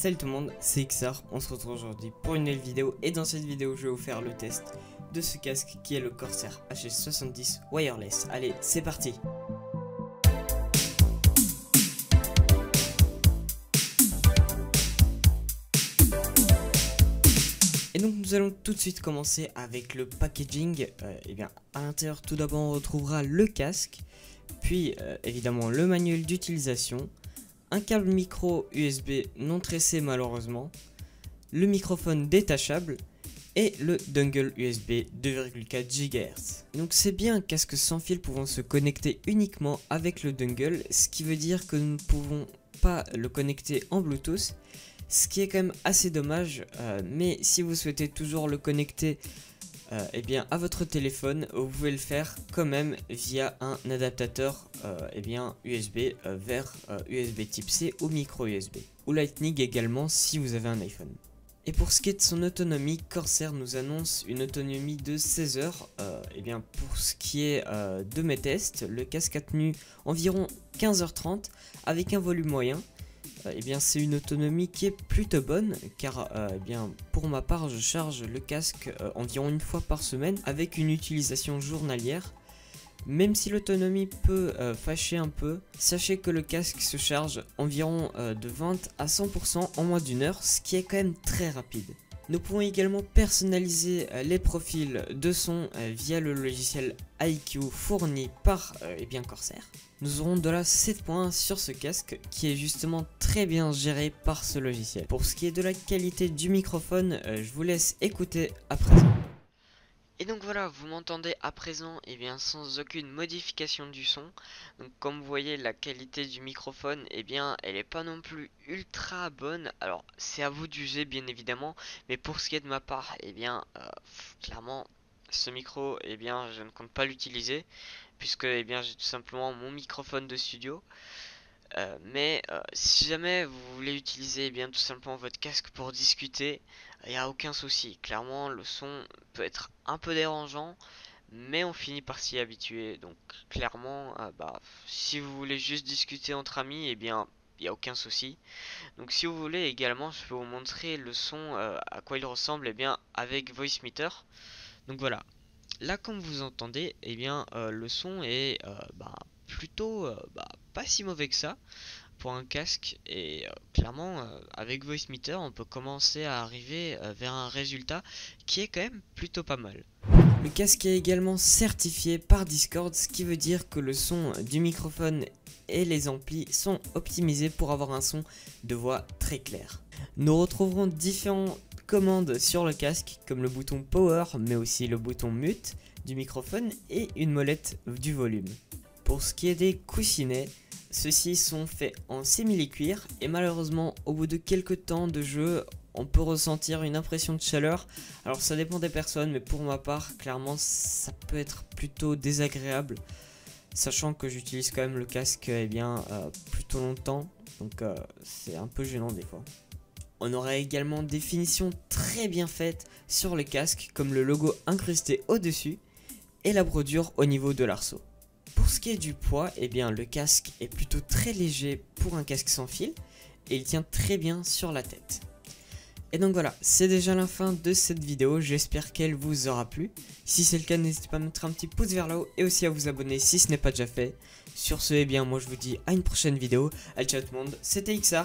Salut tout le monde, c'est XR, on se retrouve aujourd'hui pour une nouvelle vidéo et dans cette vidéo je vais vous faire le test de ce casque qui est le Corsair HS70 Wireless. Allez, c'est parti! Et donc nous allons tout de suite commencer avec le packaging. Et bien à l'intérieur tout d'abord on retrouvera le casque, puis évidemment le manuel d'utilisation, un câble micro USB non tressé malheureusement, le microphone détachable et le dongle USB 2,4 GHz. Donc c'est bien un casque sans fil pouvant se connecter uniquement avec le dongle, ce qui veut dire que nous ne pouvons pas le connecter en Bluetooth, ce qui est quand même assez dommage, mais si vous souhaitez toujours le connecter eh bien, à votre téléphone, vous pouvez le faire quand même via un adaptateur eh bien, USB vers USB type C ou micro USB, ou Lightning également si vous avez un iPhone. Et pour ce qui est de son autonomie, Corsair nous annonce une autonomie de 16 heures. Eh bien, pour ce qui est de mes tests, le casque a tenu environ 15h30 avec un volume moyen. Eh bien c'est une autonomie qui est plutôt bonne car eh bien, pour ma part je charge le casque environ une fois par semaine avec une utilisation journalière. Même si l'autonomie peut fâcher un peu, sachez que le casque se charge environ de 20 à 100% en moins d'une heure, ce qui est quand même très rapide. Nous pouvons également personnaliser les profils de son via le logiciel iQ fourni par eh bien Corsair. Nous aurons de la 7 points sur ce casque qui est justement très bien géré par ce logiciel. Pour ce qui est de la qualité du microphone, je vous laisse écouter à présent. Et donc voilà, vous m'entendez à présent et bien sans aucune modification du son. Donc comme vous voyez, la qualité du microphone, et bien elle est pas non plus ultra bonne. Alors c'est à vous de juger bien évidemment, mais pour ce qui est de ma part, et bien clairement ce micro, et bien je ne compte pas l'utiliser puisque eh bien j'ai tout simplement mon microphone de studio. Mais si jamais vous voulez utiliser eh bien tout simplement votre casque pour discuter, il n'y a aucun souci. Clairement le son peut être un peu dérangeant, mais on finit par s'y habituer. Donc clairement si vous voulez juste discuter entre amis, eh bien il n'y a aucun souci. Donc si vous voulez également, je peux vous montrer le son à quoi il ressemble eh bien avec Voicemeeter. Donc voilà, là comme vous entendez, eh bien le son est plutôt pas si mauvais que ça pour un casque, et clairement avec Voicemeeter on peut commencer à arriver vers un résultat qui est quand même plutôt pas mal. Le casque est également certifié par Discord, ce qui veut dire que le son du microphone et les amplis sont optimisés pour avoir un son de voix très clair. Nous retrouverons différentes commandes sur le casque comme le bouton Power mais aussi le bouton Mute du microphone et une molette du volume. Pour ce qui est des coussinets, ceux-ci sont faits en simili-cuir et malheureusement au bout de quelques temps de jeu on peut ressentir une impression de chaleur. Alors ça dépend des personnes, mais pour ma part clairement ça peut être plutôt désagréable, sachant que j'utilise quand même le casque plutôt longtemps, donc c'est un peu gênant des fois. On aura également des finitions très bien faites sur le casque comme le logo incrusté au dessus et la brodure au niveau de l'arceau. Pour ce qui est du poids, eh bien le casque est plutôt très léger pour un casque sans fil et il tient très bien sur la tête. Et donc voilà, c'est déjà la fin de cette vidéo, j'espère qu'elle vous aura plu. Si c'est le cas, n'hésitez pas à mettre un petit pouce vers là-haut et aussi à vous abonner si ce n'est pas déjà fait. Sur ce, eh bien moi je vous dis à une prochaine vidéo. Allez, ciao tout le monde, c'était XR.